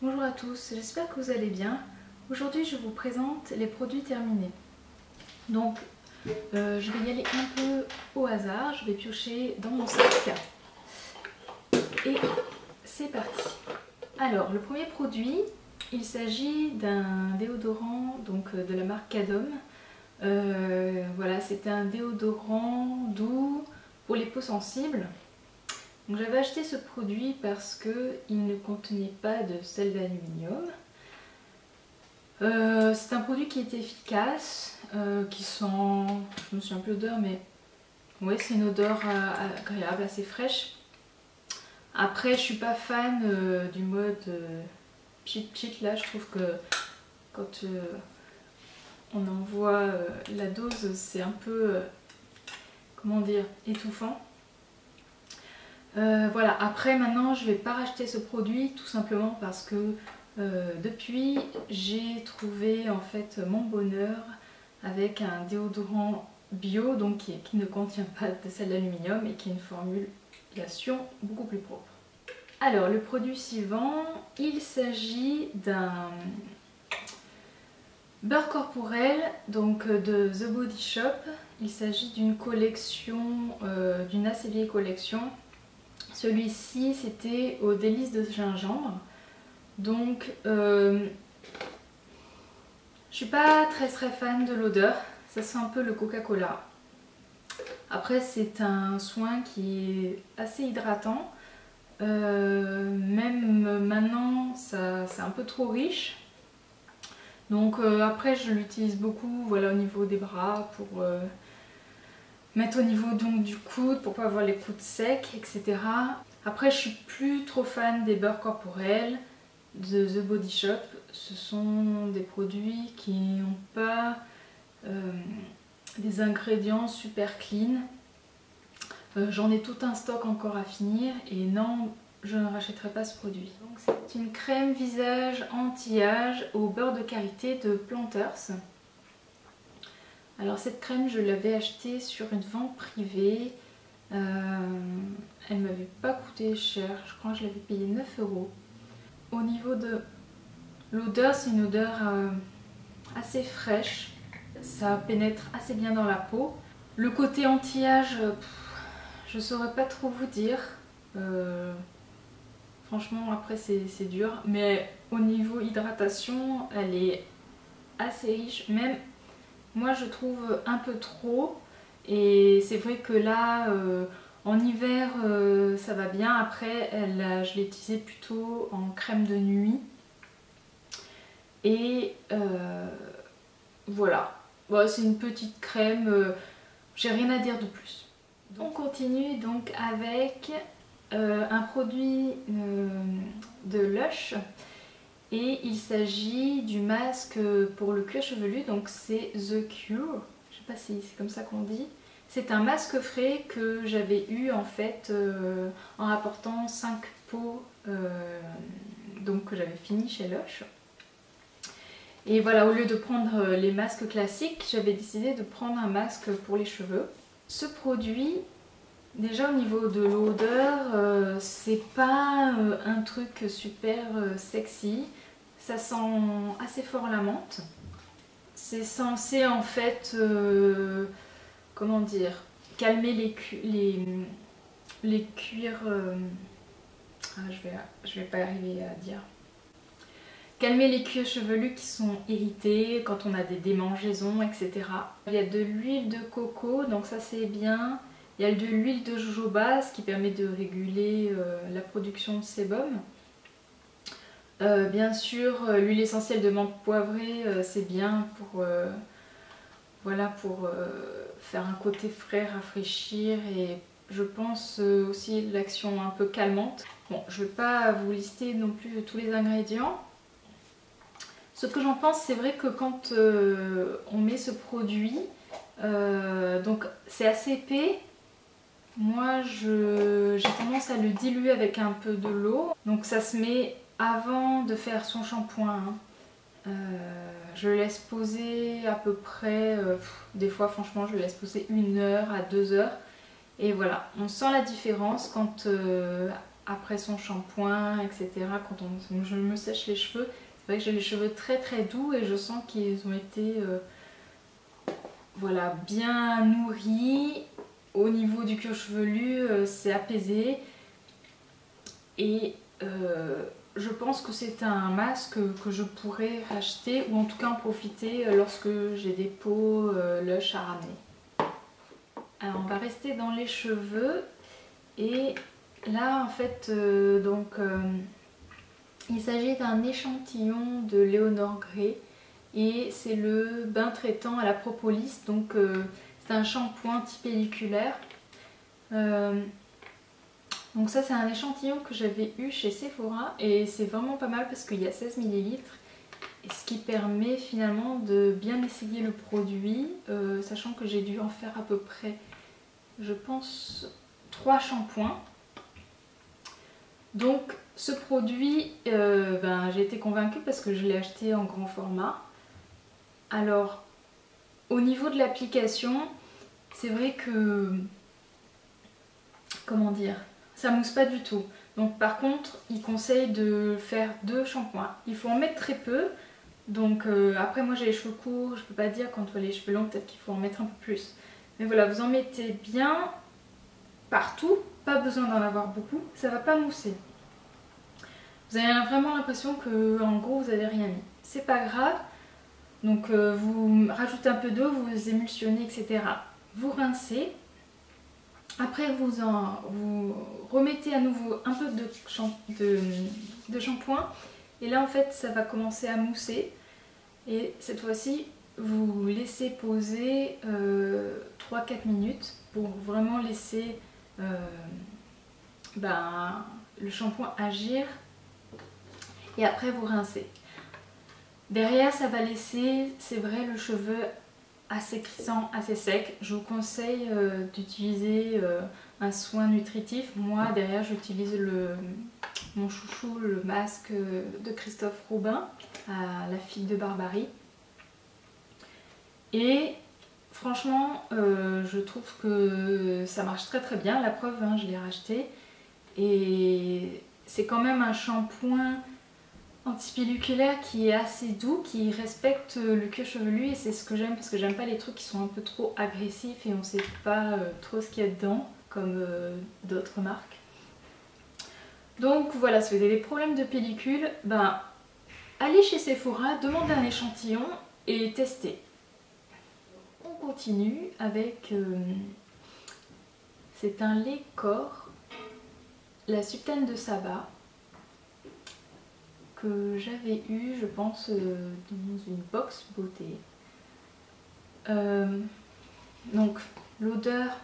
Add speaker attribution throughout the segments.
Speaker 1: Bonjour à tous, j'espère que vous allez bien. Aujourd'hui je vous présente les produits terminés. Donc je vais y aller un peu au hasard, je vais piocher dans mon sac et c'est parti. Alors le premier produit, il s'agit d'un déodorant de la marque Cadom. Voilà, c'est un déodorant doux pour les peaux sensibles. J'avais acheté ce produit parce qu'il ne contenait pas de sel d'aluminium. C'est un produit qui est efficace, qui sent, je me souviens plus l'odeur, mais ouais, c'est une odeur agréable, assez fraîche. Après, je suis pas fan du mode pchit là, je trouve que quand on envoie la dose, c'est un peu, comment dire, étouffant. Voilà, après maintenant je vais pas racheter ce produit tout simplement parce que depuis j'ai trouvé en fait mon bonheur avec un déodorant bio donc qui ne contient pas de sel d'aluminium et qui a une formulation beaucoup plus propre. Alors le produit suivant, il s'agit d'un beurre corporel donc de The Body Shop. Il s'agit d'une collection, d'une assez vieille collection. Celui-ci c'était aux délices de gingembre. Donc je suis pas très fan de l'odeur, ça sent un peu le Coca-Cola. Après c'est un soin qui est assez hydratant, même maintenant c'est un peu trop riche. Donc après je l'utilise beaucoup, voilà, au niveau des bras pour mettre au niveau donc du coude pour pas avoir les coudes secs, etc. Après je suis plus trop fan des beurres corporels de The Body Shop. Ce sont des produits qui n'ont pas des ingrédients super clean. J'en ai tout un stock encore à finir et non, je ne rachèterai pas ce produit. C'est une crème visage anti-âge au beurre de karité de Planters. Alors cette crème je l'avais achetée sur une vente privée, elle m'avait pas coûté cher, je crois que je l'avais payé 9 €. Au niveau de l'odeur, c'est une odeur assez fraîche, ça pénètre assez bien dans la peau. Le côté anti-âge, je saurais pas trop vous dire, franchement après c'est dur, mais au niveau hydratation elle est assez riche, même moi je trouve un peu trop, et c'est vrai que là en hiver ça va bien. Après je l'ai utilisé plutôt en crème de nuit et voilà, bon, c'est une petite crème, j'ai rien à dire de plus. On continue donc avec un produit de Lush. Et il s'agit du masque pour le cuir chevelu, donc c'est The Cure, je sais pas si c'est comme ça qu'on dit. C'est un masque frais que j'avais eu en fait en rapportant 5 pots donc que j'avais fini chez Lush. Et voilà, au lieu de prendre les masques classiques, j'avais décidé de prendre un masque pour les cheveux. Ce produit, déjà au niveau de l'odeur, c'est pas un truc super sexy. Ça sent assez fort la menthe. C'est censé en fait, comment dire, calmer les cuirs... je vais pas arriver à dire. Calmer les cuirs chevelus qui sont irrités quand on a des démangeaisons, etc. Il y a de l'huile de coco, donc ça c'est bien. Il y a de l'huile de jojoba, ce qui permet de réguler la production de sébum. Bien sûr, l'huile essentielle de menthe poivrée, c'est bien pour, voilà, pour faire un côté frais, rafraîchir, et je pense aussi l'action un peu calmante. Bon, je ne vais pas vous lister non plus tous les ingrédients. Ce que j'en pense, c'est vrai que quand on met ce produit, donc c'est assez épais. Moi j'ai tendance à le diluer avec un peu de l'eau, donc ça se met avant de faire son shampoing. Je le laisse poser à peu près, des fois franchement je le laisse poser 1 heure à 2 heures, et voilà, on sent la différence quand après son shampoing, etc. Quand je me sèche les cheveux, c'est vrai que j'ai les cheveux très très doux et je sens qu'ils ont été voilà, bien nourris. Au niveau du cuir chevelu, c'est apaisé et je pense que c'est un masque que je pourrais racheter ou en tout cas en profiter lorsque j'ai des peaux lush à ramener. Alors on va rester dans les cheveux et là en fait il s'agit d'un échantillon de Léonore Grey et c'est le bain traitant à la propolis, donc c'est un shampoing anti-pelliculaire. Donc ça c'est un échantillon que j'avais eu chez Sephora et c'est vraiment pas mal parce qu'il y a 16 ml et ce qui permet finalement de bien essayer le produit, sachant que j'ai dû en faire à peu près, je pense, 3 shampoings. Donc ce produit, j'ai été convaincue parce que je l'ai acheté en grand format. Alors au niveau de l'application, c'est vrai que, comment dire, ça mousse pas du tout. Donc par contre, il conseille de faire 2 shampoings. Il faut en mettre très peu. Donc après moi j'ai les cheveux courts, je peux pas dire, quand on a les cheveux longs peut-être qu'il faut en mettre un peu plus. Mais voilà, vous en mettez bien partout, pas besoin d'en avoir beaucoup, ça va pas mousser. Vous avez vraiment l'impression que en gros vous avez rien mis. C'est pas grave. Donc vous rajoutez un peu d'eau, vous émulsionnez, etc. Vous rincez. Après vous remettez à nouveau un peu de shampoing et là en fait ça va commencer à mousser et cette fois-ci vous laissez poser 3-4 minutes pour vraiment laisser le shampoing agir et après vous rincez. Derrière ça va laisser, c'est vrai, le cheveu assez crissant, assez sec. Je vous conseille d'utiliser un soin nutritif. Moi derrière j'utilise mon chouchou, le masque de Christophe Robin, la fille de Barbarie. Et franchement je trouve que ça marche très très bien. La preuve, hein, je l'ai racheté. Et c'est quand même un shampoing antipelliculaire qui est assez doux, qui respecte le cuir chevelu et c'est ce que j'aime parce que j'aime pas les trucs qui sont un peu trop agressifs et on sait pas trop ce qu'il y a dedans comme d'autres marques. Donc voilà, si vous avez des problèmes de pellicule, allez chez Sephora, demandez un échantillon et testez. On continue avec c'est un lait corps, la Sultane de Saba, que j'avais eu, je pense, dans une box beauté. Donc l'odeur,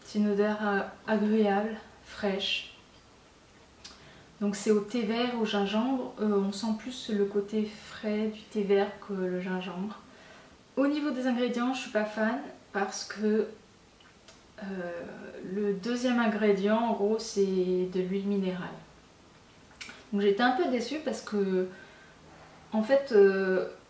Speaker 1: c'est une odeur agréable, fraîche. Donc c'est au thé vert, au gingembre. On sent plus le côté frais du thé vert que le gingembre. Au niveau des ingrédients, je suis pas fan parce que le deuxième ingrédient, en gros, c'est de l'huile minérale. Donc j'étais un peu déçue parce que en fait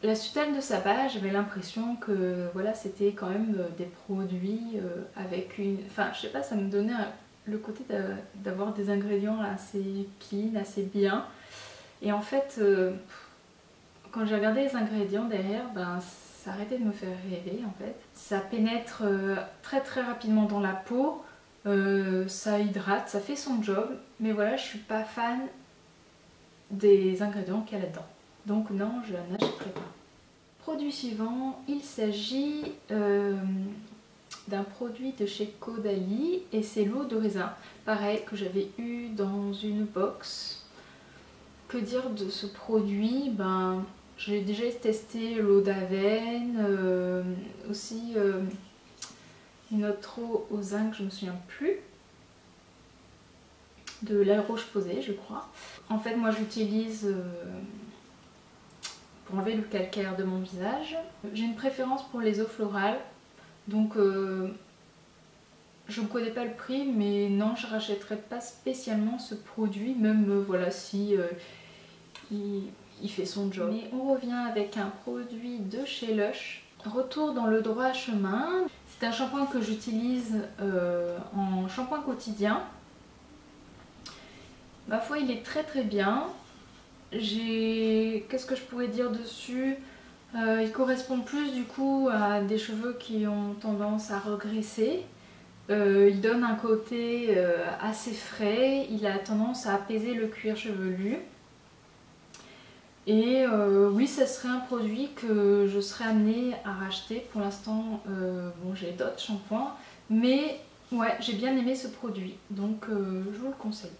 Speaker 1: la Sultane de Saba, j'avais l'impression que voilà, c'était quand même des produits avec une... Enfin je sais pas, ça me donnait le côté d'avoir des ingrédients assez clean, assez bien. Et en fait quand j'ai regardé les ingrédients derrière, ça arrêtait de me faire rêver en fait. Ça pénètre très très rapidement dans la peau, ça hydrate, ça fait son job. Mais voilà, je suis pas fan des ingrédients qu'il y a là-dedans. Donc non, je n'achèterai pas. Produit suivant, il s'agit d'un produit de chez Caudalie et c'est l'eau de raisin. Pareil, que j'avais eu dans une box. Que dire de ce produit? J'ai déjà testé l'eau d'Avène, aussi une autre eau au zinc, je ne me souviens plus. De La Roche-Posay, je crois. En fait, moi j'utilise pour enlever le calcaire de mon visage. J'ai une préférence pour les eaux florales, donc je ne connais pas le prix, mais non, je ne rachèterai pas spécialement ce produit, même voilà, si il fait son job. Mais on revient avec un produit de chez Lush. Retour dans le droit chemin. C'est un shampoing que j'utilise en shampoing quotidien. Ma foi, il est très très bien. Qu'est-ce que je pourrais dire dessus? Il correspond plus du coup à des cheveux qui ont tendance à regresser. Il donne un côté assez frais, il a tendance à apaiser le cuir chevelu. Et oui, ça serait un produit que je serais amenée à racheter. Pour l'instant, bon, j'ai d'autres shampoings, mais ouais, j'ai bien aimé ce produit, donc je vous le conseille.